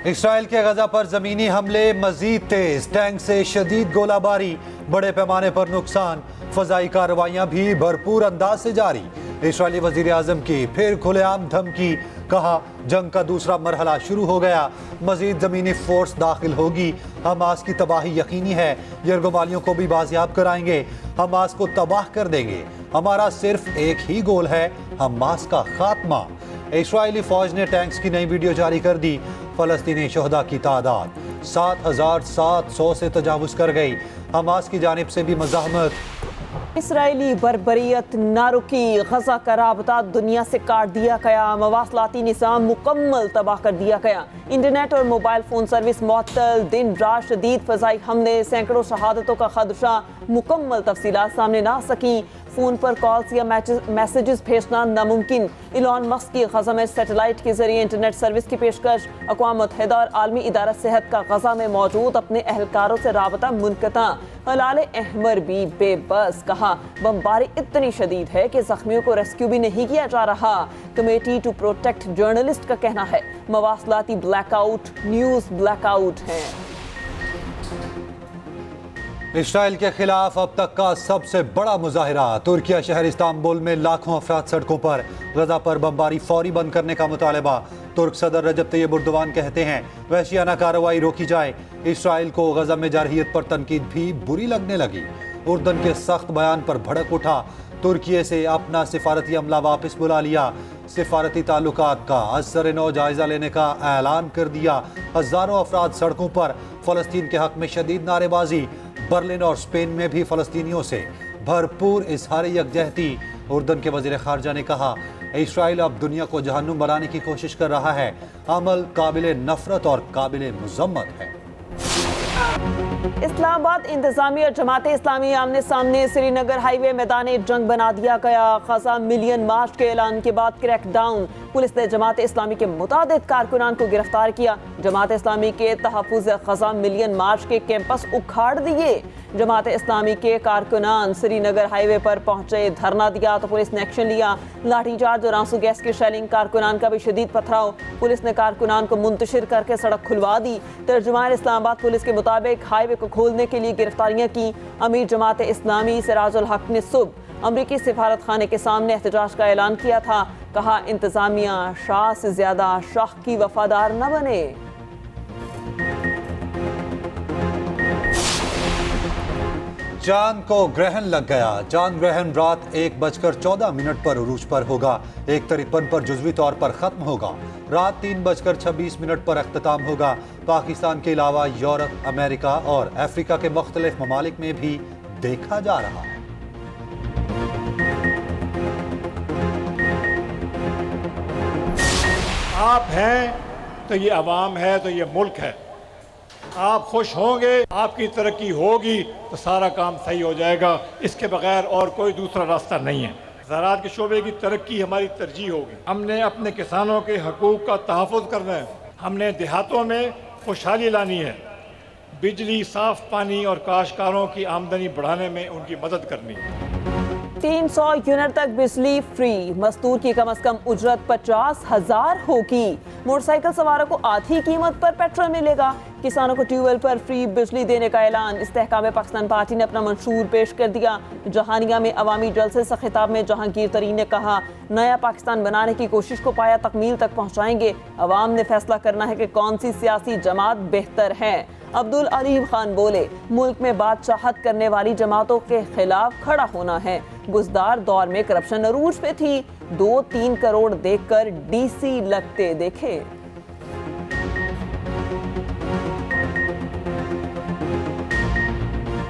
اسرائیل کے غزہ پر زمینی حملے مزید تیز، ٹینک سے شدید گولہ باری، بڑے پیمانے پر نقصان، فضائی کارروائیاں بھی بھرپور انداز سے جاری۔ اسرائیلی وزیر اعظم کی پھر کھلے عام دھمکی، کہا جنگ کا دوسرا مرحلہ شروع ہو گیا، مزید زمینی فورس داخل ہوگی، حماس کی تباہی یقینی ہے، یرغمالیوں کو بھی بازیاب کرائیں گے، حماس کو تباہ کر دیں گے، ہمارا صرف ایک ہی گول ہے، حماس کا خاتمہ۔ اسرائیلی فوج نے ٹینکس کی نئی ویڈیو جاری کر دی، فلسطینی شہداء کی تعداد 7700 سے تجاوز کر گئی، حماس کی جانب سے بھی مزاحمت۔ اسرائیلی بربریت نہ رکی، غزہ کا رابطہ دنیا سے کاٹ دیا گیا، مواصلاتی نظام مکمل تباہ کر دیا گیا، انٹرنیٹ اور موبائل فون سروس معطل، دن رات شدید فضائی حملے، سینکڑوں شہادتوں کا خدشہ، مکمل تفصیلات سامنے نہ آ سکیں، فون پر کالز یا میسیجز بھیجنا ناممکن، ایلان مسک کی غزہ میں سیٹلائٹ کے ذریعے انٹرنیٹ سروس کی پیشکش، اقوام متحدہ اور عالمی ادارہ صحت کا غزہ میں موجود اپنے اہلکاروں سے رابطہ منقطع، ہلال احمر بھی بے بس، کہا بمباری اتنی شدید ہے کہ زخمیوں کو ریسکیو بھی نہیں کیا جا رہا، کمیٹی ٹو پروٹیکٹ جرنلسٹ کا کہنا ہے مواصلاتی black out news black out ہیں۔ اسرائیل کے خلاف اب تک کا سب سے بڑا مظاہرہ، ترکیہ شہر استنبول میں لاکھوں افراد سڑکوں پر، غزہ پر بمباری فوری بند کرنے کا مطالبہ، ترک صدر رجب طیب اردوان کہتے ہیں وحشیانہ کارروائی روکی جائے، اسرائیل کو غزہ میں جارحیت پر تنقید بھی بری لگنے لگی، اردن کے سخت بیان پر بھڑک اٹھا، ترکیے سے اپنا سفارتی عملہ واپس بلا لیا، سفارتی تعلقات کا ازسر نو جائزہ لینے کا اعلان کر دیا، ہزاروں افراد سڑکوں پر، فلسطین کے حق میں شدید نعرے بازی، برلن اور اسپین میں بھی فلسطینیوں سے بھرپور اظہار یکجہتی، اردن کے وزیر خارجہ نے کہا اسرائیل اب دنیا کو جہنم بنانے کی کوشش کر رہا ہے، عمل قابل نفرت اور قابل مذمت ہے۔ اسلام آباد انتظامیہ اور جماعت اسلامی آمنے سامنے، سری نگر ہائی وے میدان جنگ بنا دیا گیا، غزہ ملین مارچ کے اعلان کے بعد کریک ڈاؤن، پولیس نے جماعت اسلامی کے متعدد کارکنان کو گرفتار کیا، جماعت اسلامی کے تحفظ غزہ ملین مارچ کے کیمپس اکھاڑ دیے، جماعت اسلامی کے کارکنان سری نگر ہائی وے پر پہنچے، دھرنا دیا تو پولیس نے ایکشن لیا، لاٹھی چارج اور آنسو گیس کی شیلنگ، کارکنان کا بھی شدید پتھراؤ، پولیس نے کارکنان کو منتشر کر کے سڑک کھلوا دی۔ ترجمان اسلام آباد پولیس کے مطابق ہائی وے کو کھولنے کے لیے گرفتاریاں کی، امیر جماعت اسلامی سراج الحق نے صبح امریکی سفارت خانے کے سامنے احتجاج کا اعلان کیا تھا، کہا انتظامیہ شاہ سے زیادہ شاہ کی وفادار نہ بنے۔ چاند کو گرہن لگ گیا، چاند گرہن رات 1:14 پر عروج پر ہوگا، 1:53 پر جزوی طور پر ختم ہوگا، رات 3:26 پر اختتام ہوگا، پاکستان کے علاوہ یورپ، امریکہ اور افریقہ کے مختلف ممالک میں بھی دیکھا جا رہا ہے۔ آپ ہیں تو یہ عوام ہے تو یہ ملک ہے، آپ خوش ہوں گے، آپ کی ترقی ہوگی تو سارا کام صحیح ہو جائے گا، اس کے بغیر اور کوئی دوسرا راستہ نہیں ہے۔ زراعت کے شعبے کی ترقی ہماری ترجیح ہوگی، ہم نے اپنے کسانوں کے حقوق کا تحفظ کرنا ہے، ہم نے دیہاتوں میں خوشحالی لانی ہے، بجلی، صاف پانی اور کاشتکاروں کی آمدنی بڑھانے میں ان کی مدد کرنی ہے۔ 300 یونٹ تک بجلی فری، مزدور کی کم از کم اجرت 50,000 ہوگی، موٹر سائیکل سواروں کو آدھی قیمت پر پیٹرول ملے گا، کسانوں کو ٹیوب ویل پر فری بجلی دینے کا اعلان، استحکام پاکستان پارٹی نے اپنا منشور پیش کر دیا، جہانیہ میں عوامی جلسے سے خطاب میں جہانگیر ترین نے کہا نیا پاکستان بنانے کی کوشش کو پایا تکمیل تک پہنچائیں گے، عوام نے فیصلہ کرنا ہے کہ کون سی سیاسی جماعت بہتر ہے۔ عبدالعلیم خان بولے ملک میں بادشاہت کرنے والی جماعتوں کے خلاف کھڑا ہونا ہے، گزشتہ دور میں کرپشن عروج پہ تھی، 2-3 کروڑ دیکھ کر ڈی سی لگتے دیکھے۔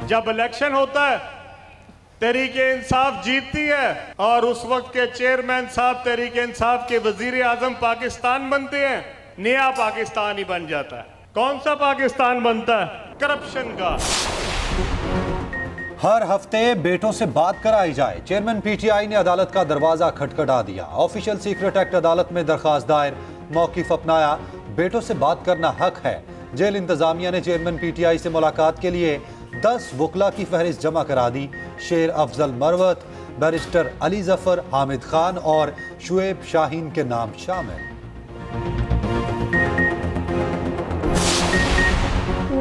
جب الیکشن ہوتا ہے تحریک انصاف جیتتی ہے اور اس وقت کے چیئرمین صاحب تحریک انصاف کے وزیر اعظم پاکستان بنتے ہیں، نیا پاکستان ہی بن جاتا ہے۔ کون سا پاکستان بنتا ہے؟ کرپشن کا۔ ہر ہفتے بیٹوں سے بات کرائی جائے، چیئرمین پی ٹی آئی نے عدالت کا دروازہ کھٹکھٹا دیا، آفیشل سیکرٹ ایکٹ عدالت میں درخواست دائر، موقف اپنایا، بیٹوں سے بات کرنا حق ہے، جیل انتظامیہ نے چیئرمین پی ٹی آئی سے ملاقات کے لیے 10 وکلاء کی فہرست جمع کرا دی، شیر افضل مروت، بیرسٹر علی ظفر، حامد خان اور شعیب شاہین کے نام شامل۔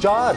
4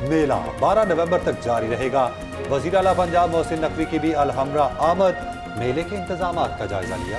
میلہ 12 نومبر تک جاری رہے گا۔ وزیر اعلیٰ پنجاب محسن نقوی کی بھی الحمرا آمد، میلے کے انتظامات کا جائزہ لیا۔